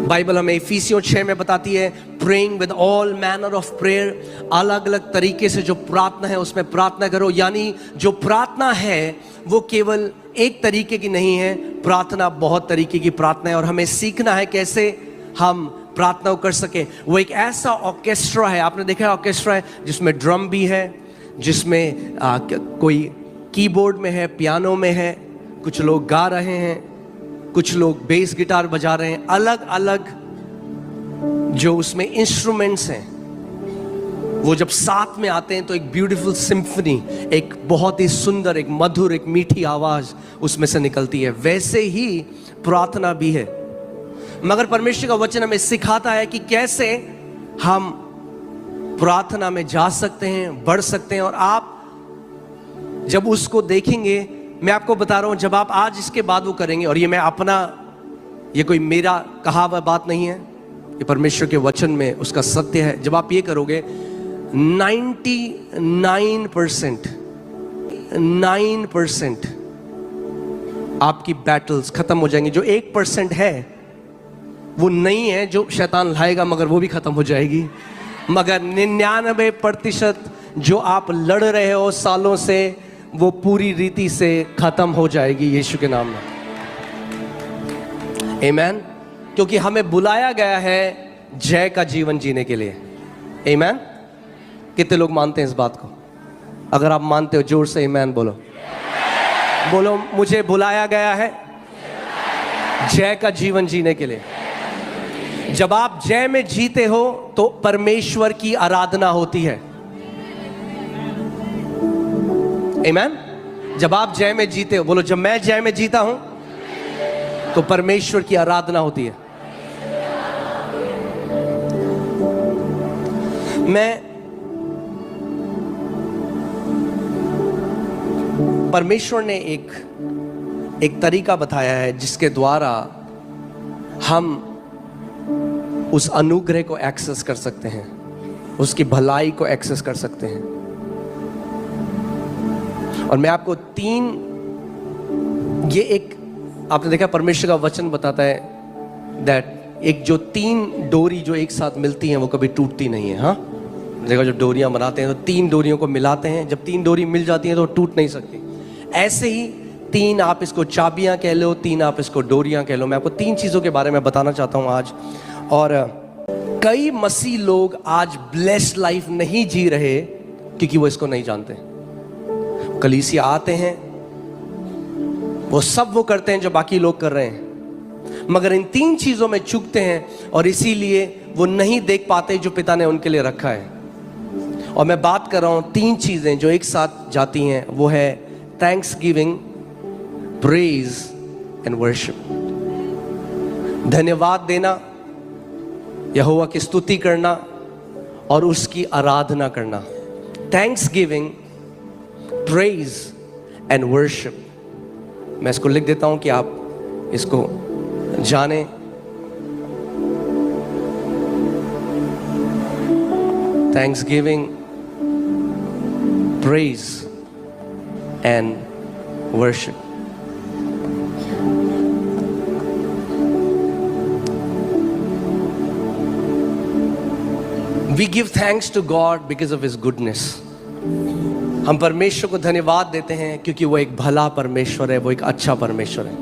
Bible हमें इफिसियों 6 में बताती है praying with all manner of prayer, अलग अलग तरीके से जो प्रार्थना है उसमें प्रार्थना करो। यानी जो प्रार्थना है वो केवल एक तरीके की नहीं है, प्रार्थना बहुत तरीके की प्रार्थना है और हमें सीखना है कैसे हम प्रार्थना कर सके। वो एक ऐसा ऑर्केस्ट्रा है, आपने देखा है ऑर्केस्ट्रा है जिसमें ड्रम भी है, जिसमें कोई कीबोर्ड में है, पियानो में है, कुछ लोग गा रहे हैं, कुछ लोग बेस गिटार बजा रहे हैं, अलग अलग जो उसमें इंस्ट्रूमेंट्स हैं वो जब साथ में आते हैं तो एक ब्यूटीफुल सिम्फनी, एक बहुत ही सुंदर, एक मधुर, एक मीठी आवाज उसमें से निकलती है। वैसे ही प्रार्थना भी है। मगर परमेश्वर का वचन हमें सिखाता है कि कैसे हम प्रार्थना में जा सकते हैं, बढ़ सकते हैं। और आप जब उसको देखेंगे, मैं आपको बता रहा हूं, जब आप आज इसके बाद वो करेंगे, और ये मैं अपना, ये कोई मेरा कहा हुआ बात नहीं है, ये परमेश्वर के वचन में उसका सत्य है। जब आप ये करोगे 99% आपकी बैटल्स खत्म हो जाएंगी। जो 1% है वो नहीं है जो शैतान लाएगा, मगर वो भी खत्म हो जाएगी। मगर 99% जो आप लड़ रहे हो सालों से, वो पूरी रीति से खत्म हो जाएगी यीशु के नाम में। आमीन। क्योंकि हमें बुलाया गया है जय का जीवन जीने के लिए। आमीन। कितने लोग मानते हैं इस बात को? अगर आप मानते हो जोर से आमीन बोलो। बोलो, मुझे बुलाया गया है जय का जीवन जीने के लिए। जब आप जय में जीते हो तो परमेश्वर की आराधना होती है। आमीन। जब आप जय में जीते हो, बोलो, जब मैं जय में जीता हूं तो परमेश्वर की आराधना होती है। परमेश्वर ने एक तरीका बताया है जिसके द्वारा हम उस अनुग्रह को एक्सेस कर सकते हैं, उसकी भलाई को एक्सेस कर सकते हैं। और मैं आपको ये एक, आपने देखा परमेश्वर का वचन बताता है दैट एक जो 3 डोरी जो एक साथ मिलती हैं वो कभी टूटती नहीं है। हाँ, देखो जब डोरियां बनाते हैं तो 3 डोरियों को मिलाते हैं, जब 3 डोरी मिल जाती हैं तो टूट नहीं सकती। ऐसे ही 3, आप इसको चाबियां कह लो, 3 आप इसको डोरियां कह लो। मैं आपको 3 चीज़ों के बारे में बताना चाहता हूं आज। और कई मसीह लोग आज ब्लेस्ड लाइफ नहीं जी रहे क्योंकि वो इसको नहीं जानते। कलीसिया आते हैं, वो सब वो करते हैं जो बाकी लोग कर रहे हैं, मगर इन 3 चीज़ों में चूकते हैं और इसीलिए वो नहीं देख पाते जो पिता ने उनके लिए रखा है। और मैं बात कर रहा हूं 3 चीज़ें जो एक साथ जाती हैं, वो है थैंक्सगिविंग, प्रेज एंड वर्शिप। धन्यवाद देना, यहोवा की स्तुति करना और उसकी आराधना करना। Thanksgiving, praise and worship. मैं इसको लिख देता हूं कि आप इसको जाने। Thanksgiving, praise and worship. We give thanks to God because of His goodness. हम परमेश्वर को धन्यवाद देते हैं क्योंकि वो एक भला परमेश्वर है, वो एक अच्छा परमेश्वर है।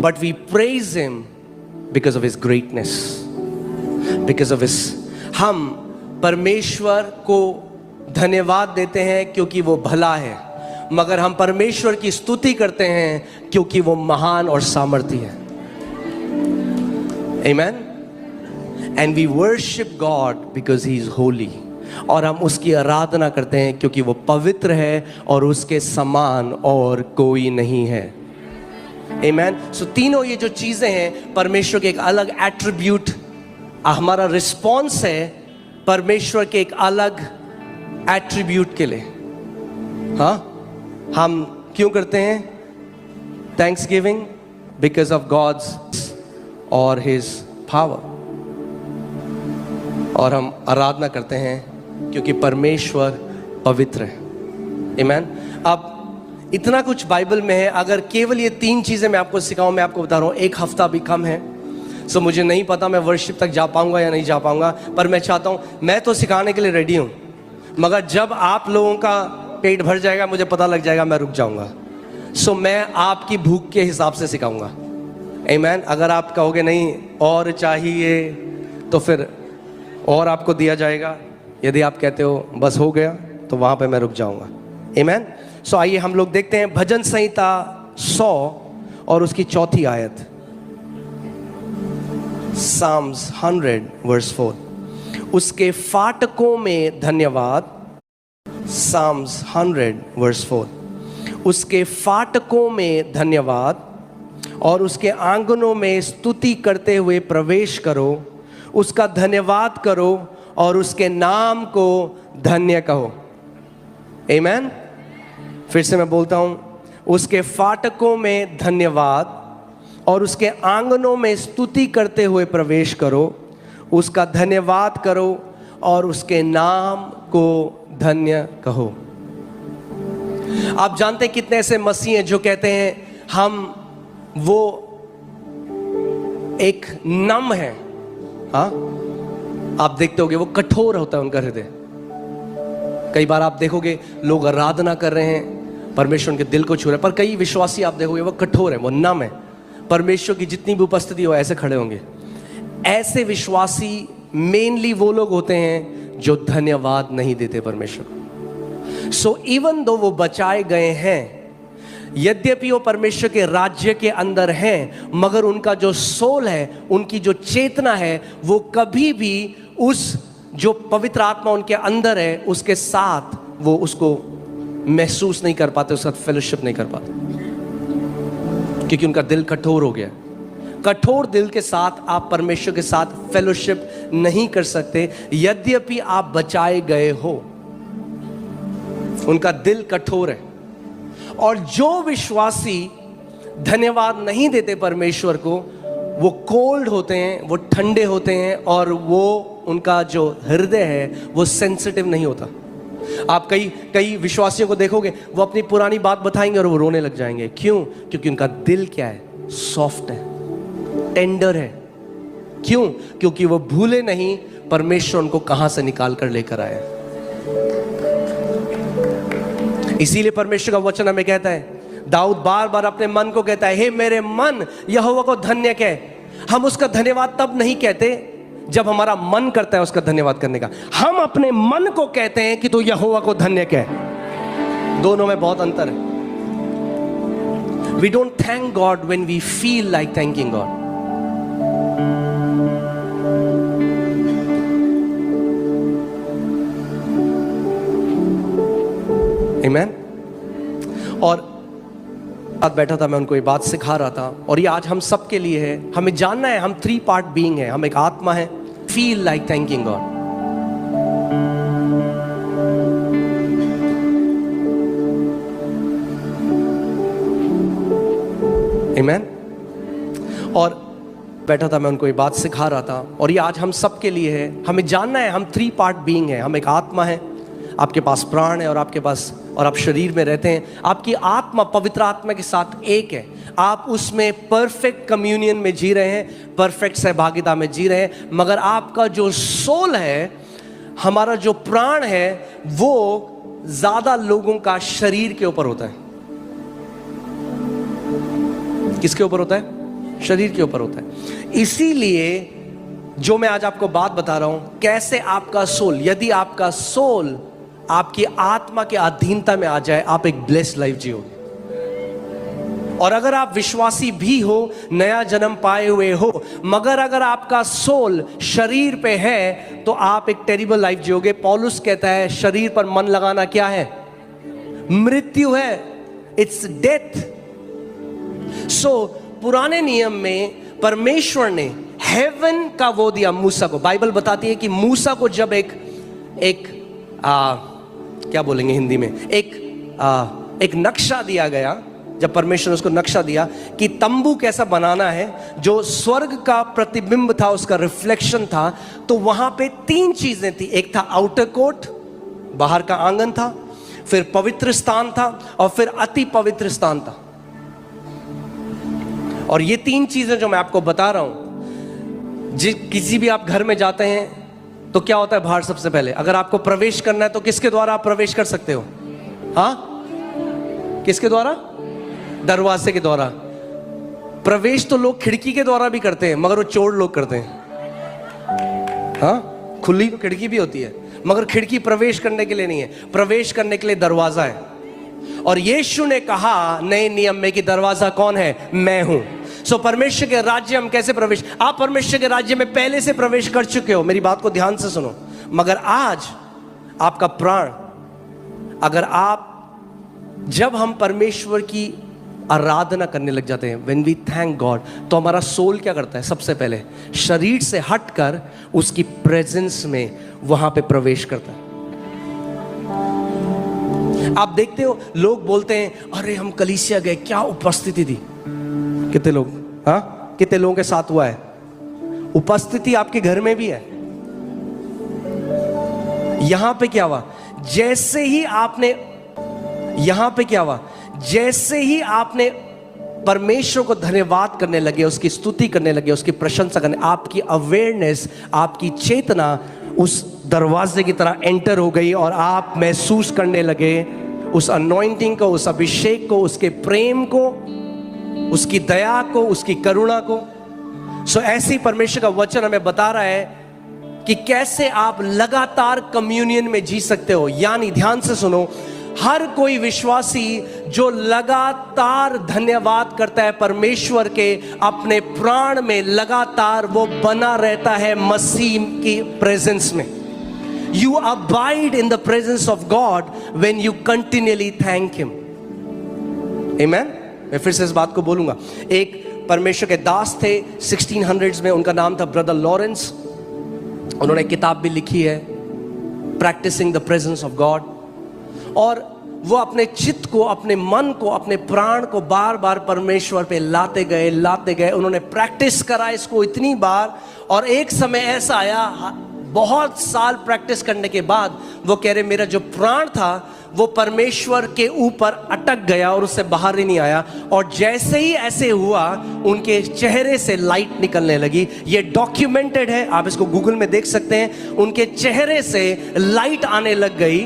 But we praise Him because of His greatness, because of His, हम परमेश्वर को धन्यवाद देते हैं क्योंकि वो भला है, मगर हम परमेश्वर की स्तुति करते हैं क्योंकि वो महान और सामर्थी है। Amen. And we worship God because He is holy. और हम उसकी आराधना करते हैं क्योंकि वो पवित्र है और उसके समान और कोई नहीं है। Amen. So तीनों ये जो चीजें हैं परमेश्वर के एक अलग एट्रीब्यूट, हमारा रिस्पॉन्स है परमेश्वर के एक अलग एट्रीब्यूट के लिए। हाँ, हम क्यों करते हैं थैंक्सगिविंग? बिकॉज ऑफ गॉड्स और हिज पावर। और हम आराधना करते हैं क्योंकि परमेश्वर पवित्र है। आमीन। अब इतना कुछ बाइबल में है, अगर केवल ये 3 चीज़ें मैं आपको सिखाऊं, मैं आपको बता रहा हूँ 1 हफ्ता भी कम है। सो मुझे नहीं पता मैं वर्शिप तक जा पाऊंगा या नहीं जा पाऊंगा, पर मैं चाहता हूँ, मैं तो सिखाने के लिए रेडी हूँ, मगर जब आप लोगों का पेट भर जाएगा मुझे पता लग जाएगा, मैं रुक जाऊंगा। सो मैं आपकी भूख के हिसाब से सिखाऊंगा। आमीन। अगर आप कहोगे नहीं और चाहिए तो फिर और आपको दिया जाएगा, यदि आप कहते हो बस हो गया तो वहां पे मैं रुक जाऊंगा। आमीन। सो आइए हम लोग देखते हैं भजन संहिता 100 और उसकी 4थी आयत। Psalms 100 verse 4। उसके फाटकों में धन्यवाद। Psalms 100 verse 4। उसके फाटकों में धन्यवाद और उसके आंगनों में स्तुति करते हुए प्रवेश करो, उसका धन्यवाद करो और उसके नाम को धन्य कहो। आमीन। फिर से मैं बोलता हूं, उसके फाटकों में धन्यवाद और उसके आंगनों में स्तुति करते हुए प्रवेश करो, उसका धन्यवाद करो और उसके नाम को धन्य कहो। आप जानते हैं कितने ऐसे मसीह हैं जो कहते हैं हम वो एक नम है। हाँ, आप देखते होगे वो कठोर होता है उनका हृदय। कई बार आप देखोगे लोग आराधना कर रहे हैं, परमेश्वर उनके दिल को छू रहा है, पर कई विश्वासी आप देखोगे वो कठोर है, वो नम है। परमेश्वर की जितनी भी उपस्थिति हो ऐसे खड़े होंगे। ऐसे विश्वासी मेनली वो लोग होते हैं जो धन्यवाद नहीं देते परमेश्वर को। सो इवन दो वो बचाए गए हैं, यद्यपि वो परमेश्वर के राज्य के अंदर हैं, मगर उनका जो सोल है, उनकी जो चेतना है, वो कभी भी उस जो पवित्र आत्मा उनके अंदर है उसके साथ वो उसको महसूस नहीं कर पाते, उसके साथ फेलोशिप नहीं कर पाते, क्योंकि उनका दिल कठोर हो गया। कठोर दिल के साथ आप परमेश्वर के साथ फेलोशिप नहीं कर सकते, यद्यपि आप बचाए गए हो। उनका दिल कठोर है। और जो विश्वासी धन्यवाद नहीं देते परमेश्वर को, वो कोल्ड होते हैं, वो ठंडे होते हैं, और वो उनका जो हृदय है वो सेंसिटिव नहीं होता। आप कई विश्वासियों को देखोगे, वो अपनी पुरानी बात बताएंगे और वो रोने लग जाएंगे। क्यों? क्योंकि उनका दिल क्या है? सॉफ्ट है, टेंडर है। क्यों? क्योंकि वो भूले नहीं परमेश्वर उनको कहां से निकाल कर लेकर आया। इसीलिए परमेश्वर का वचन हमें कहता है, दाऊद बार बार अपने मन को कहता है, हे मेरे मन यहोवा को धन्य कह। हम उसका धन्यवाद तब नहीं कहते जब हमारा मन करता है उसका धन्यवाद करने का, हम अपने मन को कहते हैं कि तू यहोवा को धन्य कह। दोनों में बहुत अंतर है। We don't thank God when we feel like thanking God. Amen. और आज बैठा था, मैं उनको ये बात सिखा रहा था, और ये आज हम सब के लिए है। हमें जानना है हम 3 पार्ट बीइंग है, हम एक आत्मा है। Feel like thanking God. आमीन। और बैठा था, मैं उनको ये बात सिखा रहा था, और ये आज हम सब के लिए है। हमें जानना है हम 3 पार्ट बीइंग है, हम एक आत्मा है, आपके पास प्राण है और आपके पास, और आप शरीर में रहते हैं। आपकी आत्मा पवित्र आत्मा के साथ एक है। आप उसमें परफेक्ट कम्युनियन में जी रहे हैं, परफेक्ट सहभागिता में जी रहे हैं, मगर आपका जो सोल है, हमारा जो प्राण है, वो ज्यादा लोगों का शरीर के ऊपर होता है। किसके ऊपर होता है? शरीर के ऊपर होता है। इसीलिए जो मैं आज आपको बात बता रहा हूं, कैसे आपका सोल, यदि आपका सोल आपकी आत्मा के अधीनता में आ जाए, आप एक ब्लेस्ड लाइफ जियोगे। और अगर आप विश्वासी भी हो, नया जन्म पाए हुए हो, मगर अगर आपका सोल शरीर पे है, तो आप एक टेरिबल लाइफ जियोगे। पौलुस कहता है शरीर पर मन लगाना क्या है? मृत्यु है, इट्स डेथ। सो पुराने नियम में परमेश्वर ने हेवन का वो दिया मूसा को। बाइबल बताती है कि मूसा को जब एक क्या बोलेंगे हिंदी में, एक नक्शा दिया गया, जब परमेश्वर ने उसको नक्शा दिया कि तंबू कैसा बनाना है, जो स्वर्ग का प्रतिबिंब था, उसका रिफ्लेक्शन था, तो वहां पे 3 चीजें थी। एक था आउटर कोर्ट, बाहर का आंगन था, फिर पवित्र स्थान था, और फिर अति पवित्र स्थान था। और ये 3 चीजें जो मैं आपको बता रहा हूं, किसी भी आप घर में जाते हैं तो क्या होता है बाहर? सबसे पहले अगर आपको प्रवेश करना है तो किसके द्वारा आप प्रवेश कर सकते हो? हाँ, किसके द्वारा? दरवाजे के द्वारा। प्रवेश तो लोग खिड़की के द्वारा भी करते हैं, मगर वो चोर लोग करते हैं। हाँ, खुली खिड़की भी होती है, मगर खिड़की प्रवेश करने के लिए नहीं है, प्रवेश करने के लिए दरवाजा है। और यीशु ने कहा नए नियम में कि दरवाजा कौन है? मैं हूं। सो परमेश्वर के राज्य हम कैसे प्रवेश? आप परमेश्वर के राज्य में पहले से प्रवेश कर चुके हो, मेरी बात को ध्यान से सुनो। मगर आज आपका प्राण, अगर आप, जब हम परमेश्वर की आराधना करने लग जाते हैं, when we thank God, तो हमारा सोल क्या करता है? सबसे पहले शरीर से हटकर उसकी प्रेजेंस में वहां पे प्रवेश करता है। आप देखते हो लोग बोलते हैं अरे हम कलीसिया गए, क्या उपस्थिति थी। कितने लोग, हाँ, कितने लोगों के साथ हुआ है? उपस्थिति आपके घर में भी है। यहां पे क्या हुआ? जैसे ही आपने, यहां पे क्या हुआ? जैसे ही आपने परमेश्वर को धन्यवाद करने लगे, उसकी स्तुति करने लगे, उसकी प्रशंसा करने, आपकी अवेयरनेस, आपकी चेतना उस दरवाजे की तरह एंटर हो गई और आप महसूस करने लगे उस अनॉइंटिंग को, उस अभिषेक को, उसके प्रेम को, उसकी दया को, उसकी करुणा को। सो ऐसे ही परमेश्वर का वचन हमें बता रहा है कि कैसे आप लगातार कम्युनियन में जी सकते हो। यानी ध्यान से सुनो, हर कोई विश्वासी जो लगातार धन्यवाद करता है परमेश्वर के, अपने प्राण में लगातार वो बना रहता है मसीह की प्रेजेंस में। You abide in the presence of God when you continually thank Him. Amen? मैं फिर से इस बात को बोलूंगा। एक परमेश्वर के दास थे 1600s में, उनका नाम था ब्रदर लॉरेंस। उन्होंने किताब भी लिखी है, practicing the presence of God. और वो अपने चित्त को, अपने मन को, अपने प्राण को बार बार परमेश्वर पे लाते गए। उन्होंने प्रैक्टिस करा इसको इतनी बार, और एक समय ऐसा आया, बहुत साल प्रैक्टिस करने के बाद वो कह रहे मेरा जो प्राण था वो परमेश्वर के ऊपर अटक गया और उससे बाहर ही नहीं आया। और जैसे ही ऐसे हुआ, उनके चेहरे से लाइट निकलने लगी। ये डॉक्यूमेंटेड है, आप इसको गूगल में देख सकते हैं। उनके चेहरे से लाइट आने लग गई,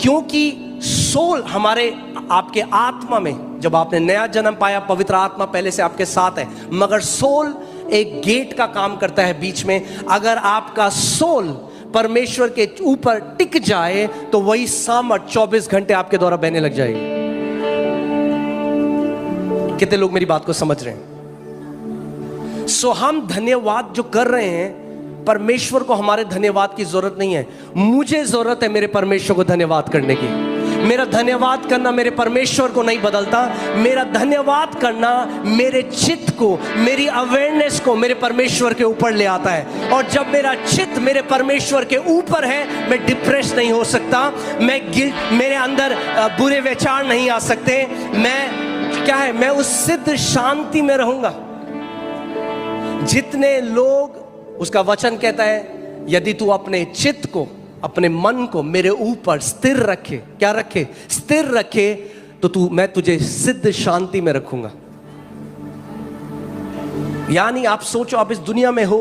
क्योंकि सोल हमारे, आपके आत्मा में, जब आपने नया जन्म पाया, पवित्र आत्मा पहले से आपके साथ है, मगर सोल एक गेट का काम करता है बीच में। अगर आपका सोल परमेश्वर के ऊपर टिक जाए तो वही सामर्थ 24 घंटे आपके द्वारा बहने लग जाएगी। कितने लोग मेरी बात को समझ रहे हैं? सो हम धन्यवाद जो कर रहे हैं, परमेश्वर को हमारे धन्यवाद की जरूरत नहीं है। मुझे जरूरत है मेरे परमेश्वर को धन्यवाद करने की। मेरा धन्यवाद करना मेरे परमेश्वर को नहीं बदलता, मेरा धन्यवाद करना मेरे चित्त को, मेरी अवेयरनेस को मेरे परमेश्वर के ऊपर ले आता है। और जब मेरा चित्त मेरे परमेश्वर के ऊपर है, मैं डिप्रेस नहीं हो सकता, मेरे अंदर बुरे विचार नहीं आ सकते, मैं क्या है, मैं उस सिद्ध शांति में रहूंगा। जितने लोग, उसका वचन कहता है, यदि तू अपने चित्त को, अपने मन को मेरे ऊपर स्थिर रखे, क्या रखे? स्थिर रखे, तो मैं तुझे सिद्ध शांति में रखूंगा। यानी आप सोचो, आप इस दुनिया में हो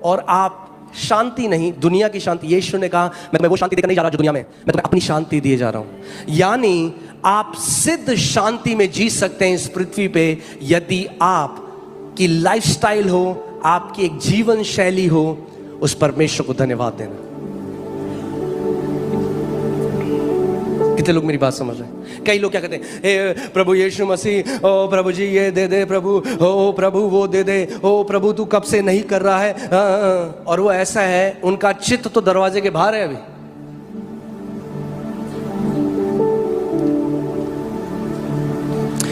और आप शांति नहीं, दुनिया की शांति, यीशु ने कहा मैं वो शांति देकर नहीं जा रहा जो दुनिया में, मैं तुम्हें अपनी शांति दिए जा रहा हूं। यानी आप सिद्ध शांति में जी सकते हैं इस पृथ्वी पे, यदि आप की लाइफस्टाइल हो, आपकी एक जीवन शैली हो, उस परमेश्वर को धन्यवाद देना। कितने लोग मेरी बात समझ रहे हैं? कई लोग क्या कहते हैं, हे प्रभु यीशु मसीह, ओ प्रभु जी ये दे दे प्रभु, ओ प्रभु वो दे दे, ओ प्रभु तू कब से नहीं कर रहा है। और वो ऐसा है, उनका चित्त तो दरवाजे के बाहर है अभी।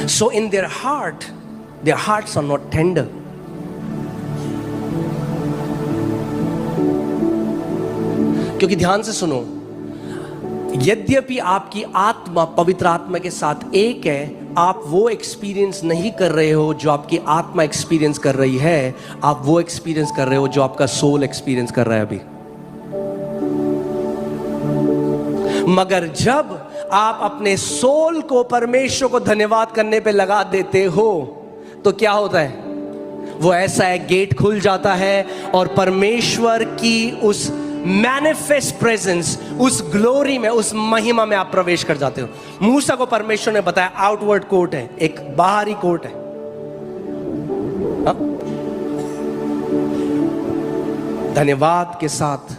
So in their hearts are not tender. क्योंकि ध्यान से सुनो, यद्यपि आपकी आत्मा पवित्र आत्मा के साथ एक है, आप वो एक्सपीरियंस नहीं कर रहे हो जो आपकी आत्मा एक्सपीरियंस कर रही है, आप वो एक्सपीरियंस कर रहे हो जो आपका सोल एक्सपीरियंस कर रहा है अभी। मगर जब आप अपने सोल को परमेश्वर को धन्यवाद करने पे लगा देते हो, तो क्या होता है? वो ऐसा है, गेट खुल जाता है और परमेश्वर की उस मैनिफेस्ट प्रेजेंस, उस ग्लोरी में, उस महिमा में आप प्रवेश कर जाते हो। मूसा को परमेश्वर ने बताया आउटवर्ड कोर्ट है, एक बाहरी कोर्ट है। हा? धन्यवाद के साथ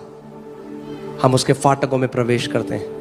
हम उसके फाटकों में प्रवेश करते हैं।